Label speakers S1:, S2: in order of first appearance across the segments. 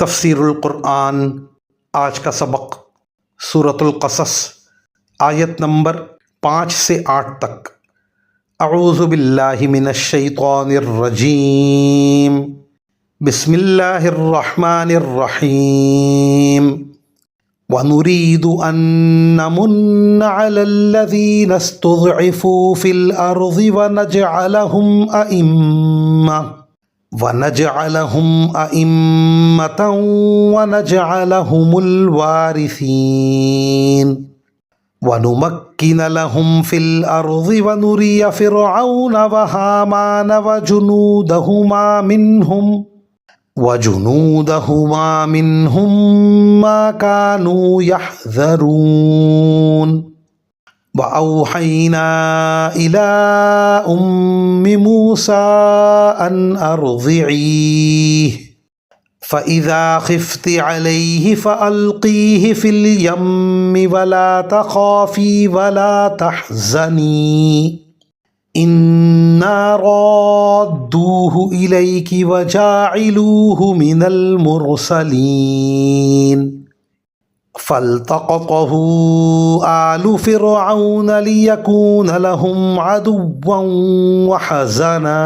S1: تفسیر القرآن آج کا سبق سورۃ القصص آیت نمبر 5 سے 8 تک۔ اعوذ باللہ من الشیطان الرجیم، بسم اللہ الرحمن الرحیم۔ وَنُرِيدُ أَن نَّمُنَّ عَلَى الَّذِينَ اسْتُضْعِفُوا فِي الْأَرْضِ وَنَجْعَلَهُمْ أَئِمَّةً وَنَجْعَلَهُمُ الْوَارِثِينَ وَنُمَكِّنَ لَهُمْ فِي الْأَرْضِ وَنُرِيَ فِرْعَوْنَ وَهَامَانَ وَجُنُودَهُمَا مِنْهُمْ مَا كَانُوا يَحْذَرُونَ وَأَوْحَيْنَا إِلَىٰ أُمِّ مُوسَىٰ أَنْ أَرْضِعِيهِ فَإِذَا خِفْتِ عَلَيْهِ فَأَلْقِيهِ فِي الْيَمِّ وَلَا تَخَافِي وَلَا تَحْزَنِي إِنَّا رَادُّوهُ إِلَيْكِ وَجَاعِلُوهُ مِنَ الْمُرْسَلِينَ فَالْتَقَطَهُ آلُ فِرْعَوْنَ لِيَكُونَ لَهُمْ عَدُوًّا وَحَزَنًا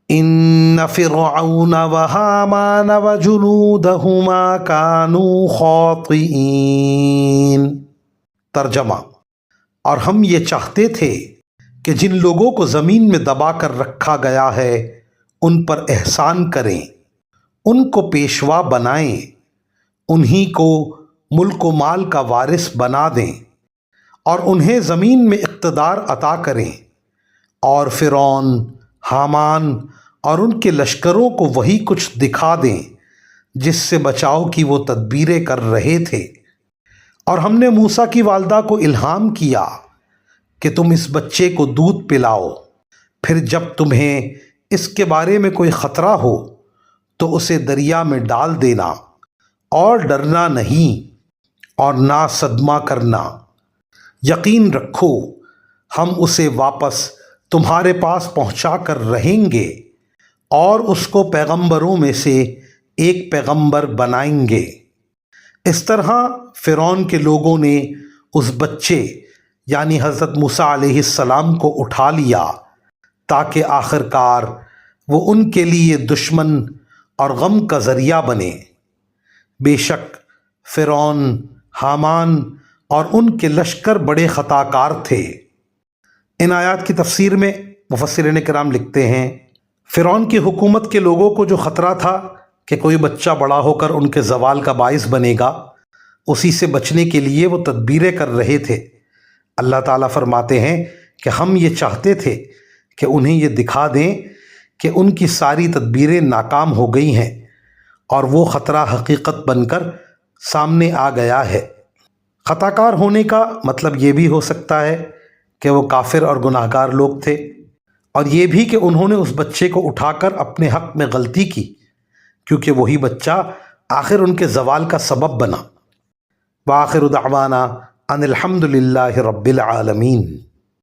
S1: إِنَّ فِرْعَوْنَ وَهَامَانَ وَجُنُودَهُمَا كَانُوا خَاطِئِينَ۔ ترجمہ: اور ہم یہ چاہتے تھے کہ جن لوگوں کو زمین میں دبا کر رکھا گیا ہے ان پر احسان کریں، ان کو پیشوا بنائیں، انہی کو ملک و مال کا وارث بنا دیں اور انہیں زمین میں اقتدار عطا کریں، اور فرعون، حامان اور ان کے لشکروں کو وہی کچھ دکھا دیں جس سے بچاؤ کی وہ تدبیریں کر رہے تھے۔ اور ہم نے موسیٰ کی والدہ کو الہام کیا کہ تم اس بچے کو دودھ پلاؤ، پھر جب تمہیں اس کے بارے میں کوئی خطرہ ہو تو اسے دریا میں ڈال دینا، اور ڈرنا نہیں اور نہ صدمہ کرنا، یقین رکھو ہم اسے واپس تمہارے پاس پہنچا کر رہیں گے اور اس کو پیغمبروں میں سے ایک پیغمبر بنائیں گے۔ اس طرح فرعون کے لوگوں نے اس بچے یعنی حضرت موسیٰ علیہ السلام کو اٹھا لیا تاکہ آخرکار وہ ان کے لیے دشمن اور غم کا ذریعہ بنے۔ بے شک فرعون، حامان اور ان کے لشکر بڑے خطا کار تھے۔ ان آیات کی تفسیر میں مفسرین کرام لکھتے ہیں، فرعون کی حکومت کے لوگوں کو جو خطرہ تھا کہ کوئی بچہ بڑا ہو کر ان کے زوال کا باعث بنے گا، اسی سے بچنے کے لیے وہ تدبیریں کر رہے تھے۔ اللہ تعالیٰ فرماتے ہیں کہ ہم یہ چاہتے تھے کہ انہیں یہ دکھا دیں کہ ان کی ساری تدبیریں ناکام ہو گئی ہیں اور وہ خطرہ حقیقت بن کر سامنے آ گیا ہے۔ خطا کار ہونے کا مطلب یہ بھی ہو سکتا ہے کہ وہ کافر اور گناہ گار لوگ تھے، اور یہ بھی کہ انہوں نے اس بچے کو اٹھا کر اپنے حق میں غلطی کی، کیونکہ وہی بچہ آخر ان کے زوال کا سبب بنا۔ وآخر دعوانا ان الحمد للہ رب العالمین۔